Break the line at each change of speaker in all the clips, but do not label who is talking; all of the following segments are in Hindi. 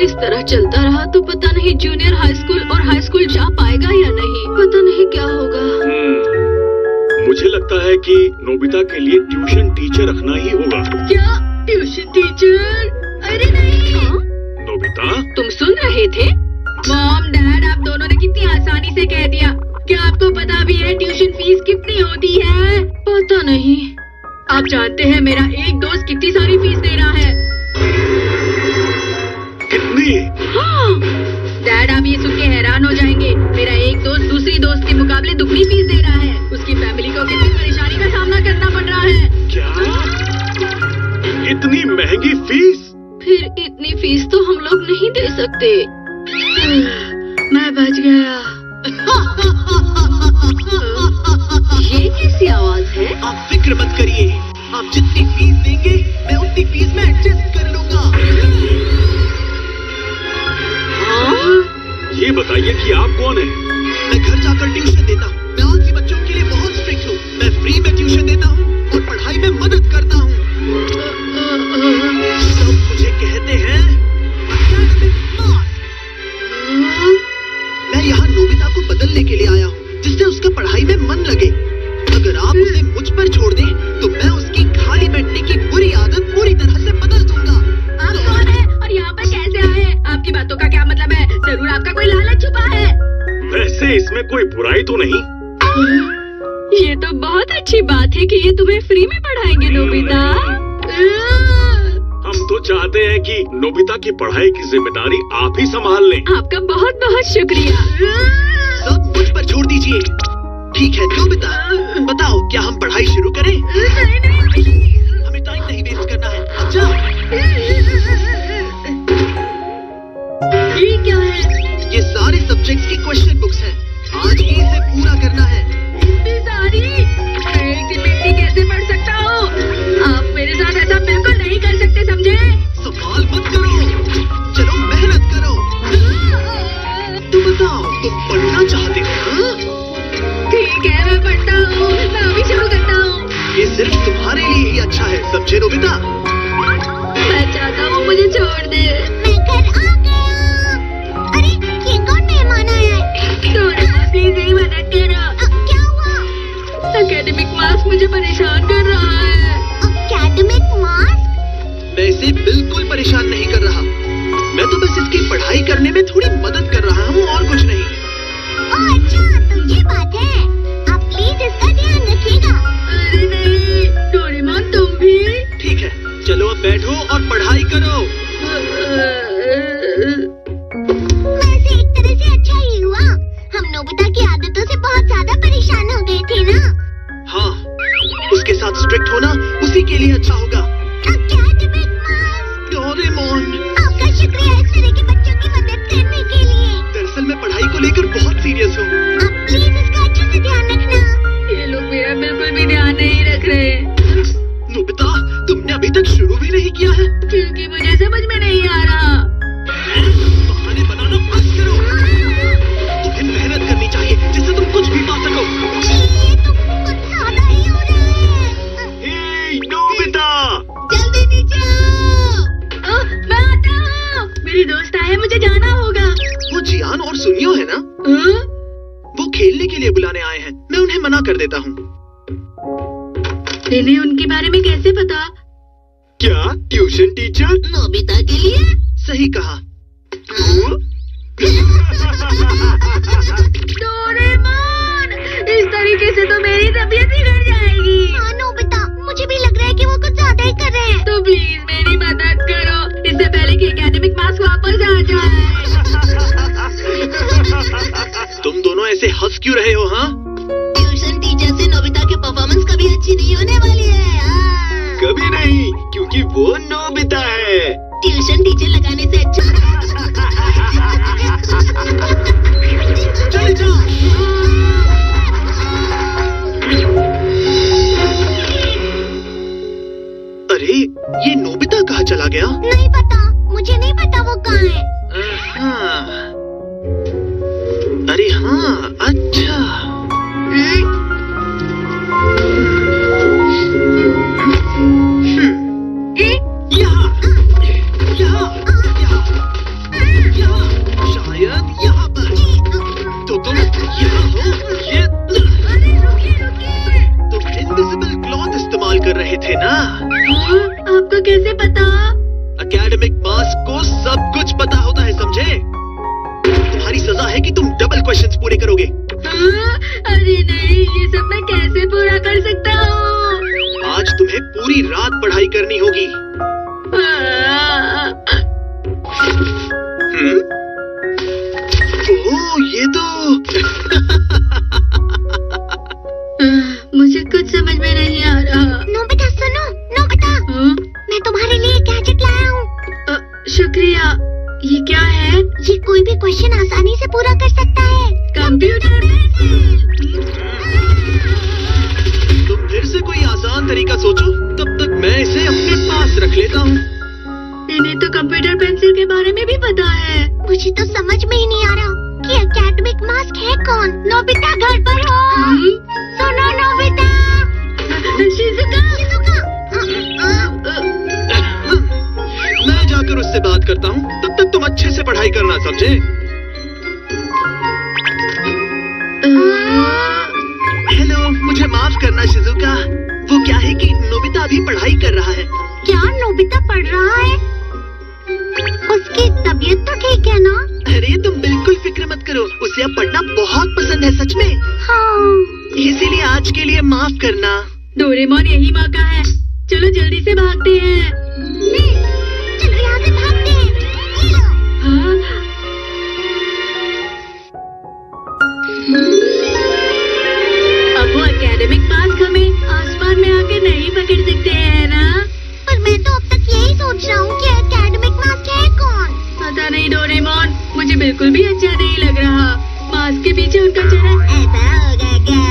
इस तरह चलता रहा तो पता नहीं जूनियर हाई स्कूल और हाई स्कूल जा पाएगा या नहीं। पता नहीं क्या होगा।
मुझे लगता है कि नोबिता के लिए ट्यूशन टीचर रखना ही होगा।
क्या ट्यूशन टीचर? अरे नहीं।
नोबिता,
तुम सुन रहे थे? मॉम डैड, आप दोनों ने कितनी आसानी से कह दिया। क्या आपको पता भी है ट्यूशन फीस कितनी होती है? पता नहीं। आप जानते हैं मेरा एक दोस्त कितनी सारी फीस दे रहा है?
कितनी?
हाँ। डैड, आप ये सुन के हैरान हो जाएंगे। मेरा एक दोस्त दूसरी दोस्त के मुकाबले दुगनी फीस दे रहा है। उसकी फैमिली को कितनी परेशानी का सामना करना पड़ रहा है।
क्या? इतनी महंगी फीस?
फिर इतनी फीस तो हम लोग नहीं दे सकते। मैं बच गया। ये कैसी आवाज है?
आप फिक्र मत करिए, आप जितनी फीस देंगे मैं उतनी फीस में एडजस्ट कर लूंगा।
ये बताइए कि आप कौन हैं?
मैं घर जाकर ट्यूशन देता हूँ। मैं आलसी बच्चों के लिए बहुत स्ट्रिक्ट हूँ। मैं फ्री में ट्यूशन देता हूँ और पढ़ाई में मदद करता हूँ। सब मुझे कहते हैं academic mask। मैं यहाँ नोबिता को बदलने के लिए आया हूँ, जिससे उसका पढ़ाई में मन लगे। अगर आप उसे मुझ पर छोड़ दें, तो मैं उसकी खाली बैठने की बुरी आदत पूरी तरह से बदल दूंगा।
आप कौन है और यहाँ पर कैसे आए? आपकी बातों का क्या मतलब है? जरूर आपका कोई लालच छुपा है।
वैसे इसमें कोई बुराई तो नहीं।
ये तो बहुत अच्छी बात है कि ये तुम्हें फ्री में पढ़ाएंगे नोबिता।
हम तो चाहते हैं कि नोबिता की पढ़ाई की जिम्मेदारी आप ही संभाल लें।
आपका बहुत बहुत शुक्रिया।
सब मुझ पर छोड़ दीजिए। ठीक है नोबिता, बताओ क्या हम पढ़ाई शुरू करें? हमें टाइम नहीं वेस्ट करना है। अच्छा,
ये क्या है?
ये सारे सब्जेक्ट्स की क्वेश्चन बुक्स हैं। आज ही इसे पूरा करना है।
इतनी सारी? मैं अल्टीमेटली कैसे पढ़ सकता हूँ? आप मेरे साथ ऐसा बिल्कुल नहीं कर सकते, समझे?
सवाल मत करो, चलो मेहनत करो। तो बताओ, तुम पढ़ना चाहते हो?
ठीक है, मैं पढ़ता हूँ। मैं अभी शुरू करता हूँ।
ये सिर्फ तुम्हारे लिए ही अच्छा है, समझे नोबिता?
मैं चाहता हूँ मुझे छोड़ दे।
मैं घर आ गया। अरे ये कौन मेहमान आया है?
प्लीज यही मदद करो।
क्या हुआ?
एकेडमिक मास्क मुझे परेशान कर रहा है।
Academic mask?
मैं इसे बिल्कुल परेशान नहीं कर रहा। मैं तो बस इसकी पढ़ाई करने में थोड़ी मदद कर रहा हूँ और कुछ नहीं।
ओह अच्छा, तो ये बात है। आप प्लीज इसका ध्यान रखिएगा।
अरे नहीं, डोरेमोन तुम भी?
ठीक है, चलो अब बैठो और पढ़ाई करो।
वैसे एक तरह से अच्छा ही हुआ। हम नोबिता की आदतों से बहुत ज्यादा परेशान हो गए थे ना।
हाँ, उसके साथ स्ट्रिक्ट होना उसी के लिए अच्छा होगा।
Academic mask.
डोरेमोन,
आपका शुक्रिया इस तरह के बच्चों की मदद करने के लिए।
दरअसल मैं पढ़ाई को लेकर बहुत सीरियस हूँ।
आप प्लीज इसका अच्छे से ध्यान रखना।
ये लोग मेरा बिल्कुल भी ध्यान नहीं रख रहे।
नोबिता, तुमने अभी तक शुरू भी नहीं किया है?
क्योंकि मुझे समझ में नहीं आ रहा।
बहाने बनाना बंद करो। तुम्हें मेहनत करनी चाहिए, जिससे तुम कुछ भी पा सको।
ये तो कुछ ज्यादा ही हो रहा है।
हे नोबिता,
जल्दी नीचे आओ।
मैं आता हूँ। मेरी दोस्त आए, मुझे जाना होगा।
वो जियान और सुनियो है ना? वो खेलने के लिए बुलाने आए हैं। मैं उन्हें मना कर देता हूँ।
इन्हें उनके बारे में कैसे पता?
क्या ट्यूशन टीचर?
नोबिता के लिए?
सही कहा।
डोरेमोन, इस तरीके से तो मेरी तबीयत बिगड़ जाएगी।
हाँ नोबिता, मुझे भी लग रहा है कि वो कुछ ज्यादा ही कर रहे हैं।
तो प्लीज मेरी मदद करो, इससे पहले कि एकेडमिक मार्क्स वापस आ जाए।
तुम दोनों ऐसे हंस क्यों रहे हो? हाँ,
ट्यूशन टीचर से नोबिता की परफॉर्मेंस कभी अच्छी नहीं होने वाली है।
कभी नहीं, क्योंकि वो नोबिता है।
ट्यूशन टीचर लगाने से अच्छा।
चले जाओ। अरे, ये नोबिता कहाँ चला गया?
नहीं पता, मुझे नहीं पता वो कहाँ है।
अरे हाँ, अच्छा।
ये क्वेश्चन आसानी से पूरा कर सकता है।
कंप्यूटर
तुम फिर से कोई आसान तरीका सोचो, तब तक मैं इसे अपने पास रख लेता हूँ।
इन्हें तो कंप्यूटर पेंसिल के बारे में भी पता है।
मुझे तो समझ में ही नहीं आ रहा कि एकेडमिक मास्क है कौन। नोबिता घर पर हो? सुनो नोबिता।
शिज़ुका।
मैं जाकर उससे बात करता हूँ, तब तक तुम अच्छे से पढ़ाई करना, समझे? हेलो, मुझे माफ करना शिज़ुका। वो क्या है कि नोबिता अभी पढ़ाई कर रहा है।
क्या नोबिता पढ़ रहा है? उसकी तबीयत तो ठीक है ना?
अरे तुम बिल्कुल फिक्र मत करो, उसे अब पढ़ना बहुत पसंद है सच में।
हाँ।
इसीलिए आज के लिए माफ करना।
डोरेमोन यही मौका है, चलो जल्दी से भागते हैं।
चलो यहाँ से भागते हैं। ये लो।
हाँ? अब वो एकेडमिक मास्क हमें आसमान में आके नहीं पकड़ सकते हैं ना?
पर मैं तो अब तक यही सोच रहा हूँ कि एकेडमिक मास्क है कौन।
पता नहीं डोरेमोन, मुझे बिल्कुल भी अच्छा नहीं लग रहा। मास्क के पीछे उनका चेहरा
ऐसा होगा क्या?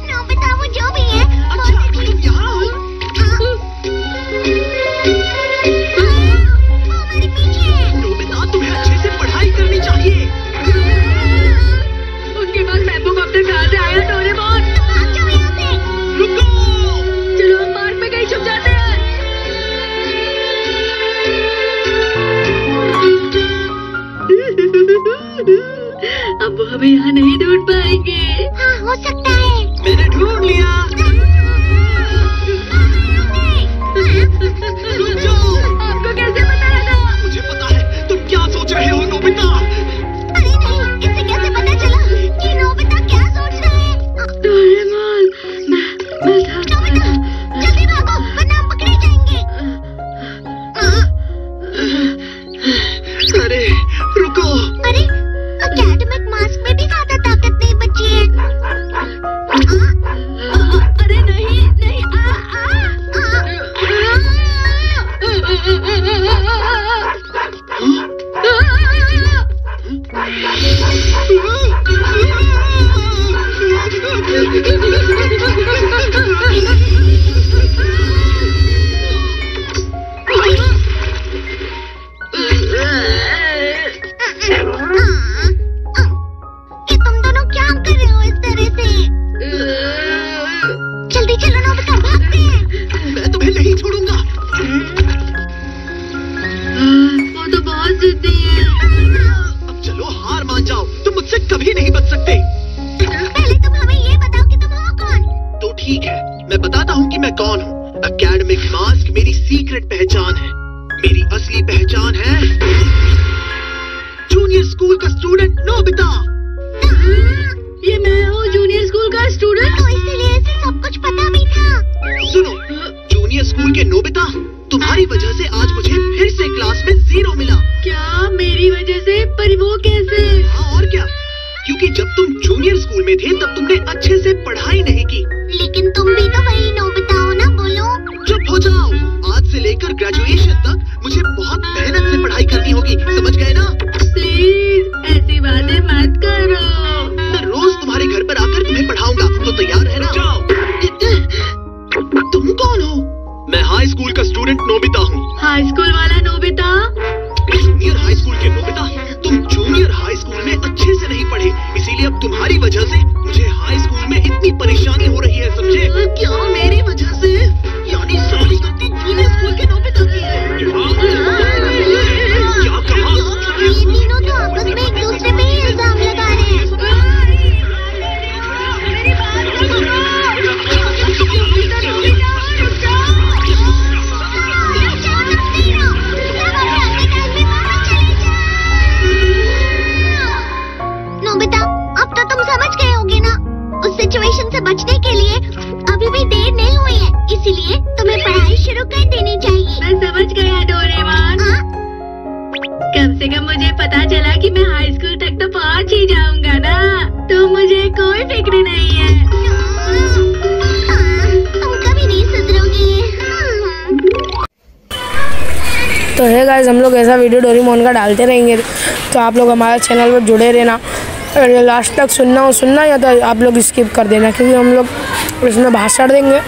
नोबिता वो जो भी है।
अच्छा, तुम यहाँ हो?
वो हमारे पीछे है।
नोबिता, तुम्हें अच्छे से पढ़ाई करनी चाहिए।
उनके पास बैम्बू कॉप्टर कहाँ से आया डोरेमोन?
भाग जाओ यहाँ से।
रुको।
चलो हम पार्क में कहीं छुप जाते हैं। अब वो हमें यहाँ नहीं ढूंढ पाएंगे।
हाँ हो सकता है।
मैंने ढूंढ लिया। रुक जाओ।
आपको कैसे पता लगा?
मुझे पता है तुम क्या सोच रहे हो नोबिता।
अरे नहीं, इसे कैसे पता चला कि नोबिता क्या सोच रहा है?
डोरेमोन,
नोबिता, जल्दी भागो वरना हम पकड़े जाएंगे।
अरे रुको।
अरे एकेडमिक मास्क में भी ज्यादा ताकत नहीं बची है।
अरे नहीं नहीं
ये तुम दोनों क्या कर रहे हो इस तरह से? जल्दी चलो नोबिता, भागते हैं।
मैं तुम्हें नहीं छोड़ूंगा।
वो तो बहुत जिद्दी है।
अब चलो हार मान जाओ, तुम मुझसे कभी नहीं बच सकते।
पहले तुम हमें ये बताओ कि तुम हो कौन?
तो ठीक है, मैं बताता हूँ कि मैं कौन हूँ। एकेडमिक मास्क मेरी सीक्रेट पहचान है। मेरी असली पहचान है जूनियर स्कूल का स्टूडेंट नोबिता।
ये मैं हूँ जूनियर स्कूल का स्टूडेंट।
तो इसीलिए इसे सब कुछ पता भी था।
सुनो जूनियर स्कूल के नोबिता, तुम्हारी वजह से आज मुझे फिर से क्लास में 0 मिला।
क्या मेरी वजह से? पर वो कैसे?
हाँ और क्या, क्योंकि जब तुम जूनियर स्कूल में थे तब तुमने अच्छे से पढ़ाई नहीं की।
लेकिन तुम भी तो वही नोबिता हो ना, बोलो।
चुप हो जाओ। आज से लेकर ग्रेजुएशन तक मुझे बहुत मेहनत से पढ़ाई करनी होगी, समझ गए ना?
प्लीज ऐसी बातें मत करो।
मैं रोज तुम्हारे घर पर आकर तुम्हें पढ़ाऊंगा, तो तैयार है ना? तुम कौन हो? मैं हाई स्कूल का स्टूडेंट नोबिता हूँ।
हाई स्कूल वाला नोबिता?
जूनियर हाई स्कूल के नोबिता, तुम जूनियर हाई स्कूल में अच्छे से नहीं पढ़े, इसीलिए अब तुम्हारी वजह से मुझे हाई स्कूल में इतनी परेशानी हो रही है, समझे? क्या मेरी वजह से? यानी सारी गलती जूनियर स्कूल के नोबिता की है। क्या कहा?
ये तीनों तो आपस में एक दूसरे पे ही इल्जाम लगा रहे हैं। नोबिता, अब तो तुम समझ गए होगे ना, उस सिचुएशन से बचने के लिए अभी भी देर नहीं हुई है, इसीलिए तुम्हें पढ़ाई शुरू कर देनी चाहिए।
मैं समझ गया डोरेमोन। कम से कम मुझे पता चला कि मैं हाई स्कूल तक तो पहुंच ही जाऊंगा ना, तो मुझे कोई फिक्र नहीं है।
तुम कभी नहीं सुधरोगी।
तो है गाइस, हम लोग ऐसा वीडियो डोरेमोन का डालते रहेंगे, तो आप लोग हमारे चैनल पर जुड़े रहना। लास्ट तक सुनना या तो आप लोग स्किप कर देना, क्योंकि हम लोग इसमें भाषण देंगे,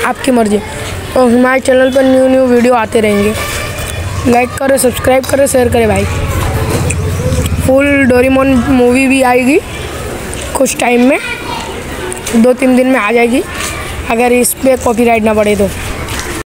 आपकी मर्जी। और हमारे चैनल पर न्यू वीडियो आते रहेंगे। लाइक करें, सब्सक्राइब करें, शेयर करें भाई। फुल डोरेमोन मूवी भी आएगी कुछ टाइम में, 2-3 दिन में आ जाएगी, अगर इस पर कॉपीराइट ना पड़े तो।